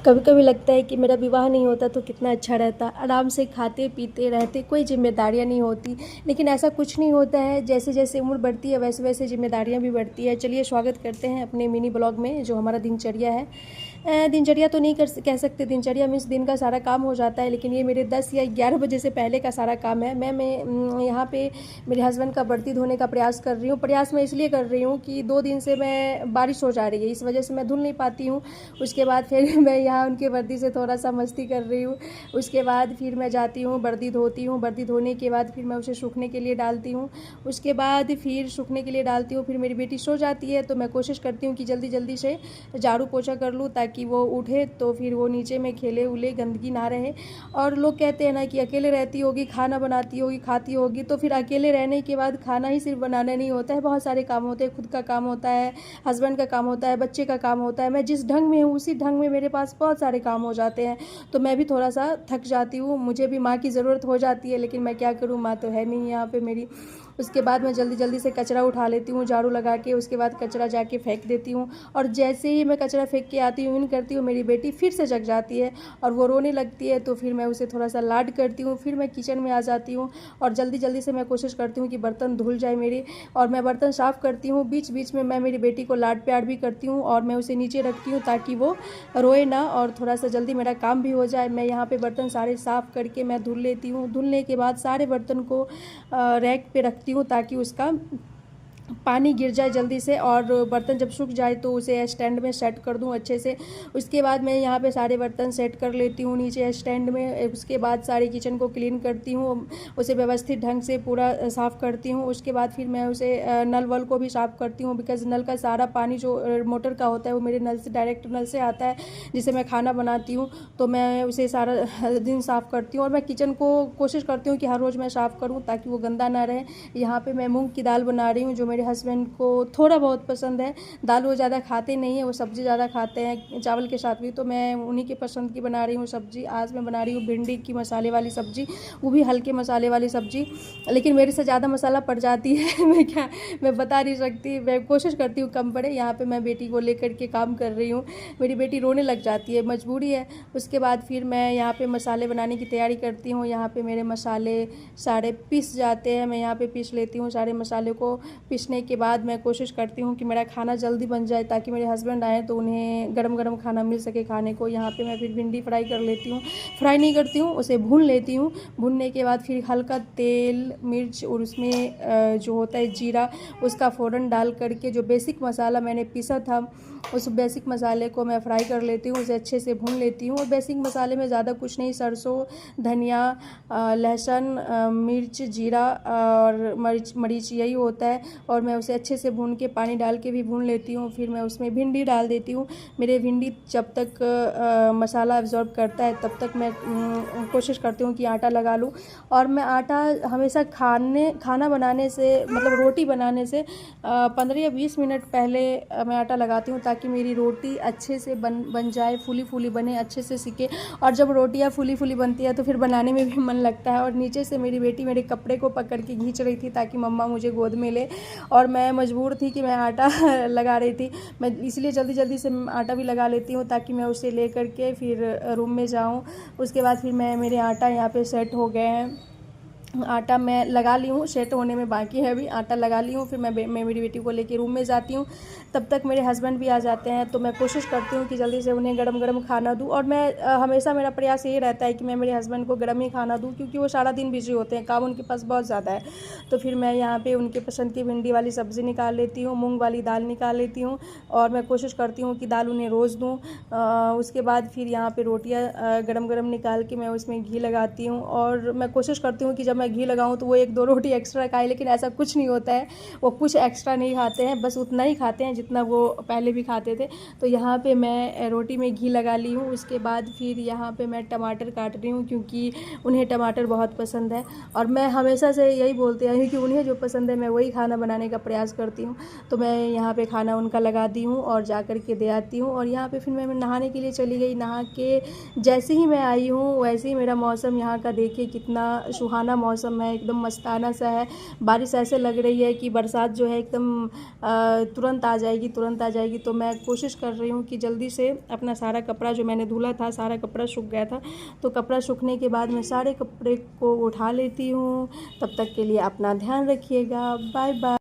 कभी कभी लगता है कि मेरा विवाह नहीं होता तो कितना अच्छा रहता, आराम से खाते पीते रहते, कोई जिम्मेदारियां नहीं होती। लेकिन ऐसा कुछ नहीं होता है, जैसे जैसे उम्र बढ़ती है वैसे वैसे जिम्मेदारियां भी बढ़ती है। चलिए स्वागत करते हैं अपने मिनी ब्लॉग में, जो हमारा दिनचर्या है। दिनचर्या तो नहीं कह सकते, दिनचर्या मीन्स दिन का सारा काम हो जाता है, लेकिन ये मेरे 10 या 11 बजे से पहले का सारा काम है। मैं यहाँ पे मेरे हस्बैंड का वर्दी धोने का प्रयास कर रही हूँ। प्रयास मैं इसलिए कर रही हूँ कि 2 दिन से मैं बारिश हो जा रही है, इस वजह से मैं धुल नहीं पाती हूँ। उसके बाद फिर मैं यहाँ उनके वर्दी से थोड़ा सा मस्ती कर रही हूँ। उसके बाद फिर मैं जाती हूँ, वर्दी धोती हूँ। वर्दी धोने के बाद फिर मैं उसे सूखने के लिए डालती हूँ। उसके बाद फिर सूखने के लिए डालती हूँ, फिर मेरी बेटी सो जाती है तो मैं कोशिश करती हूँ कि जल्दी जल्दी से झाड़ू पोछा कर लूँ, ताकि वो उठे तो फिर वो नीचे में खेले उले, गंदगी ना रहे। और लोग कहते हैं ना कि अकेले रहती होगी, खाना बनाती होगी, खाती होगी, तो फिर अकेले रहने के बाद खाना ही सिर्फ बनाना नहीं होता है, बहुत सारे काम होते हैं। खुद का काम होता है, हस्बैंड का काम होता है, बच्चे का काम होता है। मैं जिस ढंग में हूँ उसी ढंग में मेरे पास बहुत सारे काम हो जाते हैं, तो मैं भी थोड़ा सा थक जाती हूँ। मुझे भी माँ की ज़रूरत हो जाती है, लेकिन मैं क्या करूँ, माँ तो है नहीं यहाँ पे मेरी। उसके बाद मैं जल्दी जल्दी से कचरा उठा लेती हूँ झाड़ू लगा के। उसके बाद कचरा जाके फेंक देती हूँ, और जैसे ही मैं कचरा फेंक के आती हूँ, इन करती हूँ, मेरी बेटी फिर से जग जाती है और वो रोने लगती है। तो फिर मैं उसे थोड़ा सा लाड करती हूँ, फिर मैं किचन में आ जाती हूँ और जल्दी जल्दी से मैं कोशिश करती हूँ कि बर्तन धुल जाए मेरे, और मैं बर्तन साफ़ करती हूँ। बीच बीच में मैं मेरी बेटी को लाड प्यार भी करती हूँ और मैं उसे नीचे रखती हूँ ताकि वो रोए ना, और थोड़ा सा जल्दी मेरा काम भी हो जाए। मैं यहाँ पे बर्तन सारे साफ़ करके मैं धुल लेती हूँ। धुलने के बाद सारे बर्तन को रैक पे रखती हूँ ताकि उसका पानी गिर जाए जल्दी से, और बर्तन जब सूख जाए तो उसे स्टैंड में सेट कर दूं अच्छे से। उसके बाद मैं यहाँ पे सारे बर्तन सेट कर लेती हूँ नीचे स्टैंड में। उसके बाद सारी किचन को क्लीन करती हूँ, उसे व्यवस्थित ढंग से पूरा साफ़ करती हूँ। उसके बाद फिर मैं उसे नल वल को भी साफ़ करती हूँ, बिकॉज़ नल का सारा पानी जो मोटर का होता है वो मेरे नल से, डायरेक्ट नल से आता है, जिसे मैं खाना बनाती हूँ। तो मैं उसे सारा दिन साफ़ करती हूँ, और मैं किचन को कोशिश करती हूँ कि हर रोज़ मैं साफ़ करूँ ताकि वो गंदा ना रहे। यहाँ पे मैं मूंग की दाल बना रही हूँ, जो मेरे हस्बैंड को थोड़ा बहुत पसंद है। दाल वो ज़्यादा खाते नहीं है, वो सब्ज़ी ज़्यादा खाते हैं चावल के साथ भी, तो मैं उन्हीं के पसंद की बना रही हूँ सब्ज़ी। आज मैं बना रही हूँ भिंडी की मसाले वाली सब्ज़ी, वो भी हल्के मसाले वाली सब्ज़ी, लेकिन मेरे से ज़्यादा मसाला पड़ जाती है। मैं बता नहीं सकती, मैं कोशिश करती हूँ कम पड़े। यहाँ पर मैं बेटी को लेकर के काम कर रही हूँ, मेरी बेटी रोने लग जाती है, मजबूरी है। उसके बाद फिर मैं यहाँ पर मसाले बनाने की तैयारी करती हूँ। यहाँ पर मेरे मसाले सारे पिस जाते हैं, मैं यहाँ पर पीस लेती हूँ सारे मसाले को। पीसने के बाद मैं कोशिश करती हूँ कि मेरा खाना जल्दी बन जाए, ताकि मेरे हस्बैंड आए तो उन्हें गरम गरम खाना मिल सके खाने को। यहाँ पे मैं फिर भिंडी फ्राई कर लेती हूँ, फ्राई नहीं करती हूँ, उसे भून लेती हूँ। भूनने के बाद फिर हल्का तेल मिर्च और उसमें जो होता है जीरा, उसका फ़ौरन डाल करके जो बेसिक मसाला मैंने पीसा था, उस बेसिक मसाले को मैं फ्राई कर लेती हूँ, उसे अच्छे से भून लेती हूँ। और बेसिक मसाले में ज़्यादा कुछ नहीं, सरसों, धनिया, लहसुन, मिर्च, जीरा और मरीच यही होता है। और मैं उसे अच्छे से भून के पानी डाल के भी भून लेती हूँ। फिर मैं उसमें भिंडी डाल देती हूँ। मेरे भिंडी जब तक मसाला एब्जॉर्ब करता है तब तक मैं कोशिश करती हूँ कि आटा लगा लूँ। और मैं आटा हमेशा खाना बनाने से, मतलब रोटी बनाने से 15 या 20 मिनट पहले मैं आटा लगाती हूँ, ताकि मेरी रोटी अच्छे से बन जाए, फूली फूली बने, अच्छे से सिके। और जब रोटियाँ फूली फूली बनती है तो फिर बनाने में भी मन लगता है। और नीचे से मेरी बेटी मेरे कपड़े को पकड़ के खींच रही थी ताकि मम्मा मुझे गोद में ले, और मैं मजबूर थी कि मैं आटा लगा रही थी। मैं इसलिए जल्दी जल्दी से आटा भी लगा लेती हूँ ताकि मैं उसे ले करके फिर रूम में जाऊँ। उसके बाद फिर मेरे आटा यहाँ पे सेट हो गए हैं। आटा मैं लगा ली हूँ, सेट होने में बाकी है, अभी आटा लगा ली हूँ। फिर मैं मेरी बेटी को लेके रूम में जाती हूँ। तब तक मेरे हस्बैंड भी आ जाते हैं, तो मैं कोशिश करती हूँ कि जल्दी से उन्हें गरम गरम खाना दूँ। और मैं हमेशा मेरा प्रयास यही रहता है कि मैं मेरे हस्बैंड को गरम ही खाना दूँ, क्योंकि वो सारा दिन बिजी होते हैं, काम उनके पास बहुत ज़्यादा है। तो फिर मैं यहाँ पर उनके पसंद की भिंडी वाली सब्ज़ी निकाल लेती हूँ, मूँग वाली दाल निकाल लेती हूँ, और मैं कोशिश करती हूँ कि दाल उन्हें रोज़ दूँ। उसके बाद फिर यहाँ पर रोटियाँ गरम गरम निकाल के मैं उसमें घी लगाती हूँ, और मैं कोशिश करती हूँ कि जब मैं घी लगाऊँ तो वो 1-2 रोटी एक्स्ट्रा खाए, लेकिन ऐसा कुछ नहीं होता है, वो कुछ एक्स्ट्रा नहीं खाते हैं, बस उतना ही खाते हैं जितना वो पहले भी खाते थे। तो यहाँ पे मैं रोटी में घी लगा ली हूँ। उसके बाद फिर यहाँ पे मैं टमाटर काट रही हूँ, क्योंकि उन्हें टमाटर बहुत पसंद है, और मैं हमेशा से यही बोलती आई हूँ कि उन्हें जो पसंद है मैं वही खाना बनाने का प्रयास करती हूँ। तो मैं यहाँ पे खाना उनका लगा दी हूँ और जा कर के दे आती हूँ। और यहाँ पे फिर मैं नहाने के लिए चली गई। नहा के जैसे ही मैं आई हूँ वैसे ही मेरा मौसम यहाँ का देखिए कितना सुहाना मौसम मौसम है, एकदम मस्ताना सा है। बारिश ऐसे लग रही है कि बरसात जो है एकदम तुरंत आ जाएगी, तुरंत आ जाएगी। तो मैं कोशिश कर रही हूँ कि जल्दी से अपना सारा कपड़ा जो मैंने धुला था, सारा कपड़ा सूख गया था, तो कपड़ा सूखने के बाद मैं सारे कपड़े को उठा लेती हूँ। तब तक के लिए अपना ध्यान रखिएगा। Bye bye.